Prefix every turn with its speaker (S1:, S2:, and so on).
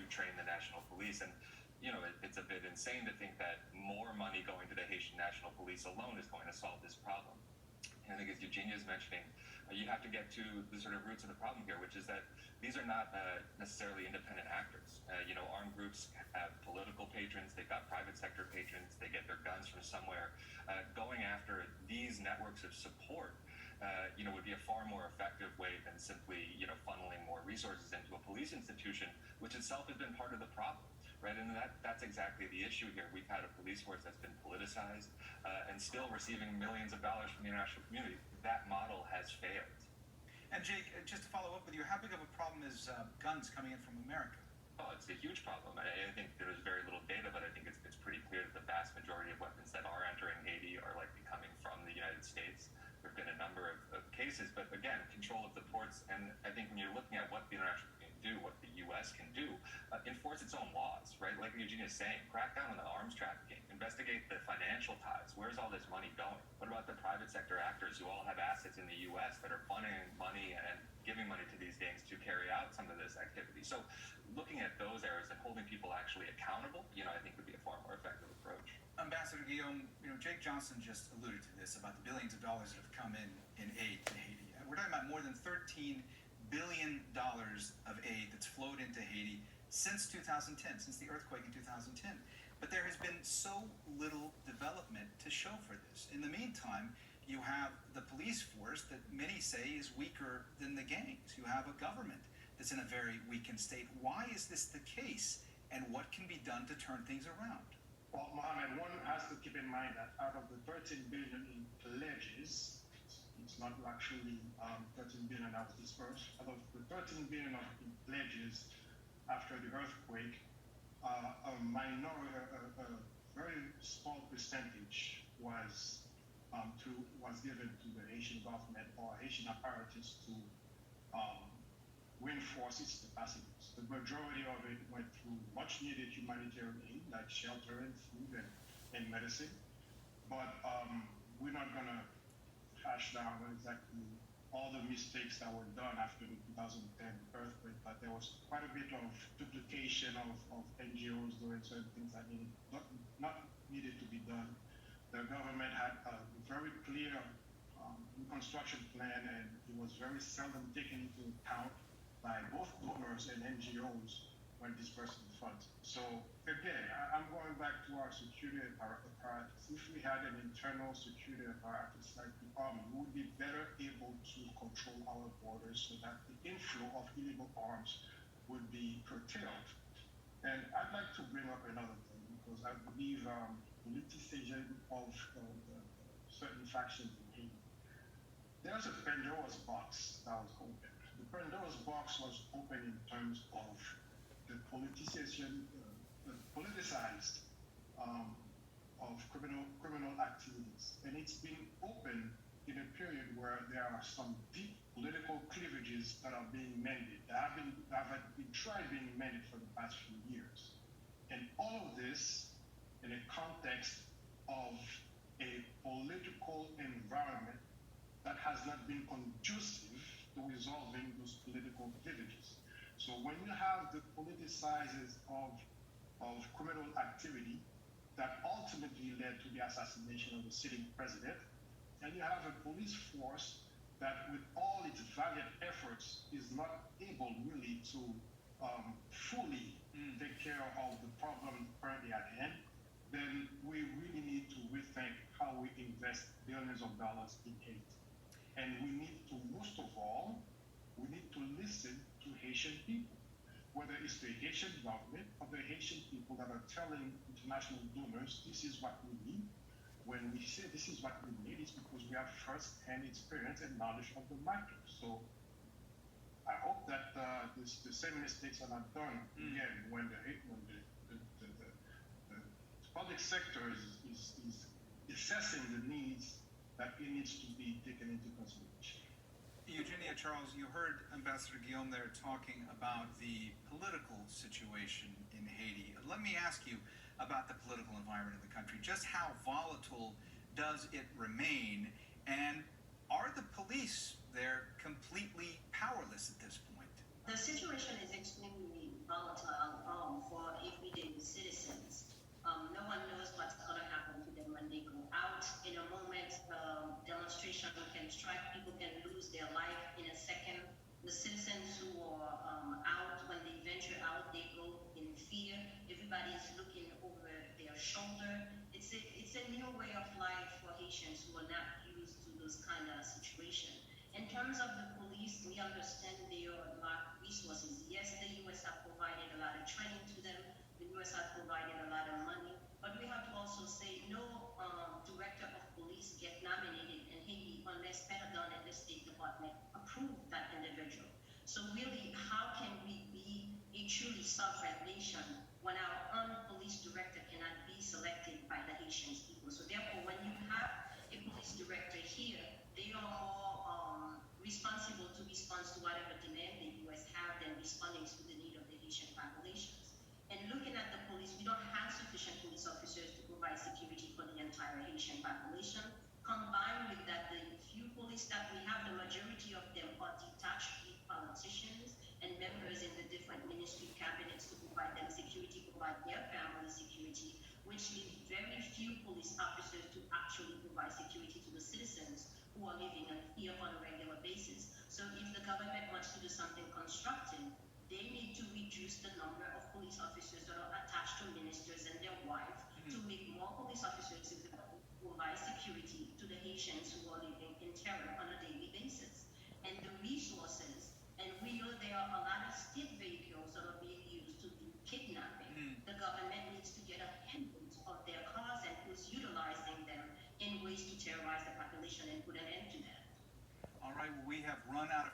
S1: to train the national police. And it's a bit insane to think that more money going to the Haitian National Police alone is going to solve this problem. And I think, as Eugenia is mentioning, you have to get to the sort of roots of the problem here, which is that these are not necessarily independent actors. Armed groups have political patrons, they've got private sector patrons, they get their guns from somewhere. Going after these networks of support, would be a far more effective way than simply, funneling more resources into a police institution, which itself has been part of the problem. Right, and that's exactly the issue here. We've had a police force that's been politicized and still receiving millions of dollars from the international community. That model has failed.
S2: And Jake, just to follow up with you, how big of a problem is guns coming in from America?
S1: Oh, it's a huge problem. I think there's very little data, but I think it's pretty clear that the vast majority of weapons that are entering Haiti are likely coming from the United States. There have been a number of cases, but again, control of the ports. And I think when you're looking at what the international community can do, what the U.S. can do, enforce its own laws, right? Like Eugenia is saying, crack down on the arms trafficking, investigate the financial ties. Where's all this money going? What about the private sector actors who all have assets in the U.S. that are funding money and giving money to these gangs to carry out some of this activity? So looking at those areas and holding people actually accountable, I think would be a far more effective approach.
S2: Ambassador Guillaume, Jake Johnson just alluded to this about the billions of dollars that have come in aid to Haiti. We're talking about more than $13 billion of aid that's flowed into Haiti since 2010, since the earthquake in 2010. But there has been so little development to show for this. In the meantime, you have the police force that many say is weaker than the gangs. You have a government that's in a very weakened state. Why is this the case, and what can be done to turn things around?
S3: Well, Mohammed, one has to keep in mind that out of the 13 billion in pledges, it's not actually 13 billion that was dispersed. Out of the 13 billion in pledges after the earthquake, a very small percentage was given to the Haitian government or Haitian apparatus to reinforce its capacities. The majority of it went through much needed humanitarian aid, like shelter and food and medicine. But we're not going to hash down exactly all the mistakes that were done after the 2010 earthquake, but there was quite a bit of duplication of NGOs doing certain things that not needed to be done. The government had a very clear reconstruction plan, and it was very seldom taken into account by both donors and NGOs when dispersing the funds. So again, I'm going back to our security apparatus. If we had an internal security apparatus like the army, we would be better able to control our borders so that the inflow of illegal arms would be curtailed. And I'd like to bring up another thing, because I believe politicization of certain factions in Haiti. There's a Pandora's box that was open. The Pandora's box was open in terms of the politicized of criminal activities, and it's been open in a period where there are some deep political cleavages that are being mended, that have been tried being mended for the past few years, and all of this in a context of a political environment that has not been conducive to resolving those political cleavages. So when you have the politicizes of criminal activity that ultimately led to the assassination of the sitting president, and you have a police force that with all its valiant efforts is not able really to fully take care of the problem currently at hand, then we really need to rethink how we invest billions of dollars in Haiti. And we need to, most of all, we need to listen to Haitian people, whether it's the Haitian government or the Haitian people that are telling international donors, this is what we need. When we say this is what we need, it's because we have first-hand experience and knowledge of the matter. So I hope that the same mistakes are not done again when the public sector is assessing the needs that it needs to be taken into consideration.
S2: Eugenia, Charles, you heard Ambassador Guillaume there talking about the political situation in Haiti. Let me ask you about the political environment in the country. Just how volatile does it remain? And are the police there completely powerless at this point?
S4: The situation is extremely volatile. were not used to those kind of situation. In terms of the police, we understand they lack resources. Yes, the U.S. have provided a lot of training to them. The U.S. have provided a lot of money, but we have to also say no director of police get nominated in Haiti unless Pentagon and the State Department approve that individual. So really, how can we be a truly sovereign nation when our own police director cannot be selected by the Haitian people? So therefore, when you have a police director here, they are more responsible to respond to whatever demand the U.S. have than responding to the need of the Haitian populations. And looking at the police, we don't have sufficient police officers to provide security for the entire Haitian population. Combined with that, the few police that we have, the majority of them are detached politicians and members in the different ministry cabinets to provide them security, provide their family security, which leaves very few police officers to actually provide security to the citizens who are living here on a regular basis. So if the government wants to do something constructive, they need to reduce the number of police officers that are attached to ministers and their wives to make more police officers who provide security to the Haitians who are living in terror on a daily basis. And the resources, and we know there are a lot of state vehicles that are being used to do kidnapping. The government needs to get a handle of their cars and who's utilizing them in ways to terrorize the population and put an end to that.
S2: All right, well, we have run out of